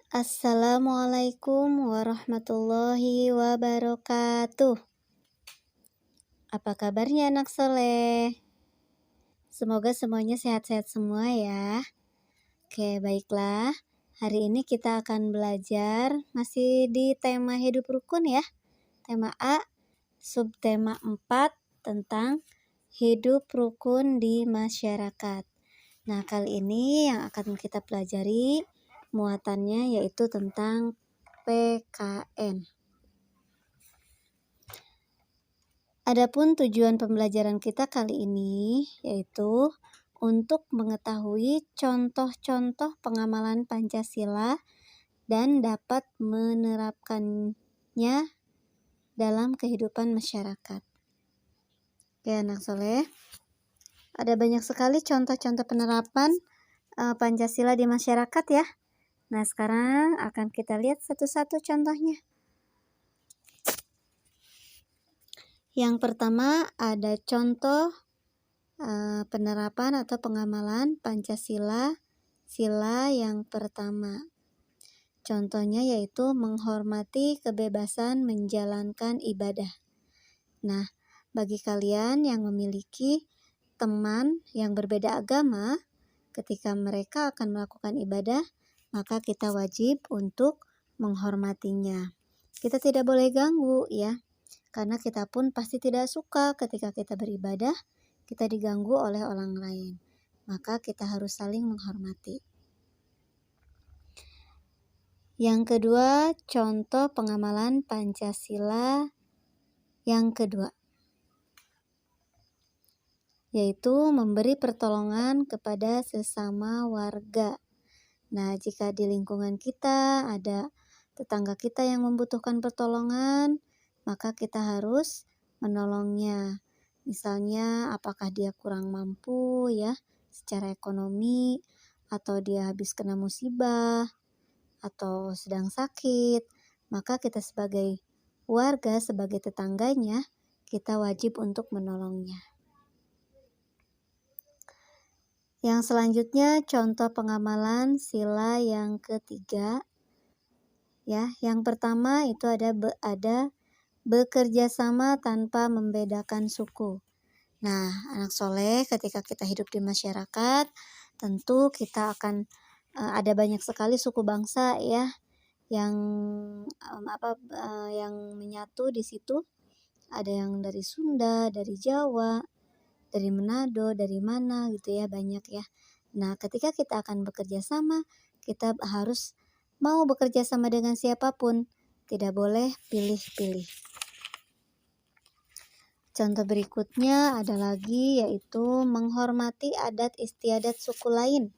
Assalamualaikum warahmatullahi wabarakatuh. Apa kabarnya anak soleh? Semoga semuanya sehat-sehat semua ya. Oke, baiklah. Hari ini kita akan belajar masih di tema hidup rukun ya. Tema A, subtema 4 tentang hidup rukun di masyarakat. Nah, kali ini yang akan kita pelajari muatannya yaitu tentang PKN. Adapun tujuan pembelajaran kita kali ini yaitu untuk mengetahui contoh-contoh pengamalan Pancasila dan dapat menerapkannya dalam kehidupan masyarakat. Oke, anak soleh, ada banyak sekali contoh-contoh penerapan Pancasila di masyarakat ya. Nah, sekarang akan kita lihat satu-satu contohnya. Yang pertama ada contoh penerapan atau pengamalan Pancasila sila yang pertama. Contohnya yaitu menghormati kebebasan menjalankan ibadah. Nah, bagi kalian yang memiliki teman yang berbeda agama, ketika mereka akan melakukan ibadah, maka kita wajib untuk menghormatinya. Kita tidak boleh ganggu ya, karena kita pun pasti tidak suka ketika kita beribadah, kita diganggu oleh orang lain. Maka kita harus saling menghormati. Yang kedua, contoh pengamalan Pancasila yang kedua, yaitu memberi pertolongan kepada sesama warga. Nah, jika di lingkungan kita ada tetangga kita yang membutuhkan pertolongan, maka kita harus menolongnya. Misalnya, apakah dia kurang mampu ya secara ekonomi, atau dia habis kena musibah, atau sedang sakit, maka kita sebagai warga, sebagai tetangganya, kita wajib untuk menolongnya. Yang selanjutnya contoh pengamalan sila yang ketiga ya. Yang pertama itu ada bekerja sama tanpa membedakan suku. Nah, anak soleh, ketika kita hidup di masyarakat, tentu kita akan ada banyak sekali suku bangsa ya yang yang menyatu di situ. Ada yang dari Sunda, dari Jawa, dari Manado, dari mana gitu ya, banyak ya. Nah, ketika kita akan bekerja sama, kita harus mau bekerja sama dengan siapapun, tidak boleh pilih-pilih. Contoh berikutnya ada lagi yaitu menghormati adat istiadat suku lain.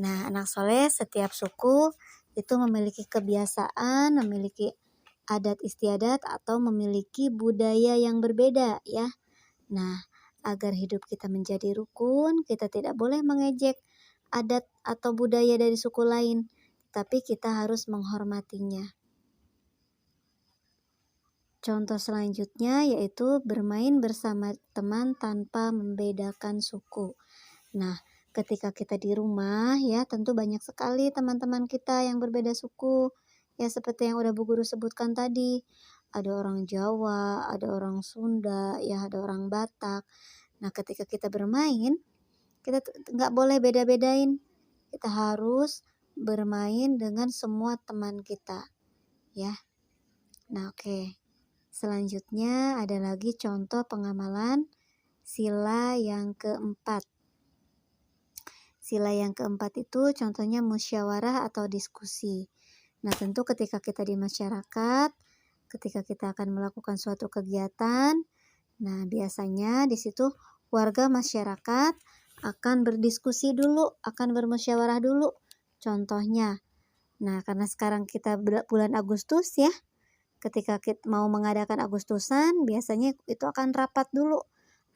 Nah, anak soleh, setiap suku itu memiliki kebiasaan, memiliki adat istiadat atau memiliki budaya yang berbeda ya. Nah, agar hidup kita menjadi rukun, kita tidak boleh mengejek adat atau budaya dari suku lain, tapi kita harus menghormatinya. Contoh selanjutnya yaitu bermain bersama teman tanpa membedakan suku. Nah, ketika kita di rumah ya, tentu banyak sekali teman-teman kita yang berbeda suku. Ya, seperti yang udah Bu Guru sebutkan tadi. Ada orang Jawa, ada orang Sunda, ya ada orang Batak. Nah, ketika kita bermain, kita nggak boleh beda-bedain. Kita harus bermain dengan semua teman kita. Ya. Nah, oke. Selanjutnya ada lagi contoh pengamalan sila yang keempat. Sila yang keempat itu contohnya musyawarah atau diskusi. Nah, tentu ketika kita di masyarakat, ketika kita akan melakukan suatu kegiatan, nah biasanya di situ warga masyarakat akan berdiskusi dulu, akan bermusyawarah dulu. Contohnya, nah karena sekarang kita bulan Agustus ya, ketika kita mau mengadakan Agustusan, biasanya itu akan rapat dulu,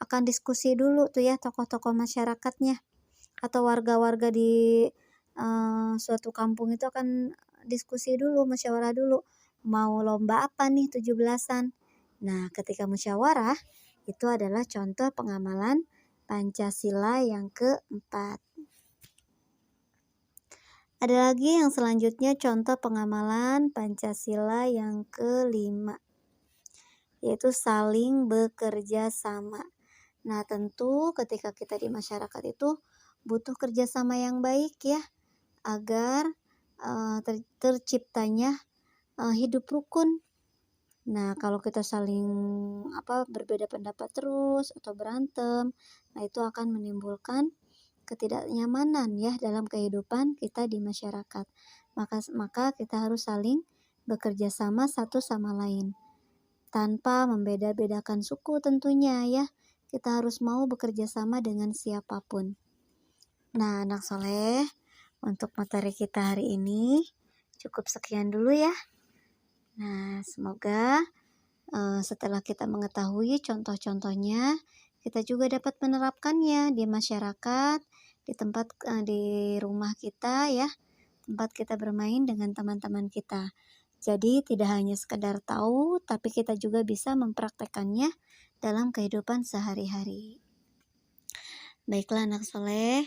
akan diskusi dulu tuh ya tokoh-tokoh masyarakatnya. Atau warga-warga di suatu kampung itu akan diskusi dulu, musyawarah dulu, mau lomba apa nih 17-an. Nah, ketika musyawarah itu adalah contoh pengamalan Pancasila yang keempat. Ada lagi yang selanjutnya contoh pengamalan Pancasila yang kelima, yaitu saling bekerja sama. Nah, tentu ketika kita di masyarakat itu butuh kerjasama yang baik ya, agar terciptanya hidup rukun. Nah, kalau kita saling berbeda pendapat terus atau berantem, nah itu akan menimbulkan ketidaknyamanan ya dalam kehidupan kita di masyarakat. Maka kita harus saling bekerja sama satu sama lain tanpa membeda-bedakan suku tentunya ya. Kita harus mau bekerja sama dengan siapapun. Nah, anak soleh, untuk materi kita hari ini cukup sekian dulu ya. Nah, semoga setelah kita mengetahui contoh-contohnya, kita juga dapat menerapkannya di masyarakat, di rumah kita ya, tempat kita bermain dengan teman-teman kita. Jadi tidak hanya sekedar tahu, tapi kita juga bisa mempraktekannya dalam kehidupan sehari-hari. Baiklah anak soleh,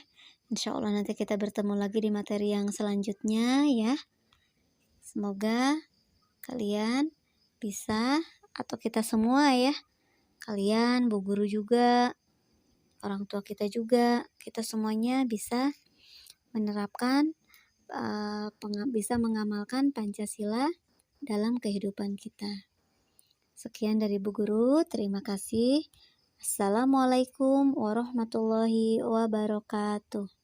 insya Allah nanti kita bertemu lagi di materi yang selanjutnya ya. Semoga kalian bisa, atau kita semua ya, kalian, bu guru juga, orang tua kita juga, kita semuanya bisa menerapkan, bisa mengamalkan Pancasila dalam kehidupan kita. Sekian dari Bu Guru, terima kasih. Assalamualaikum warahmatullahi wabarakatuh.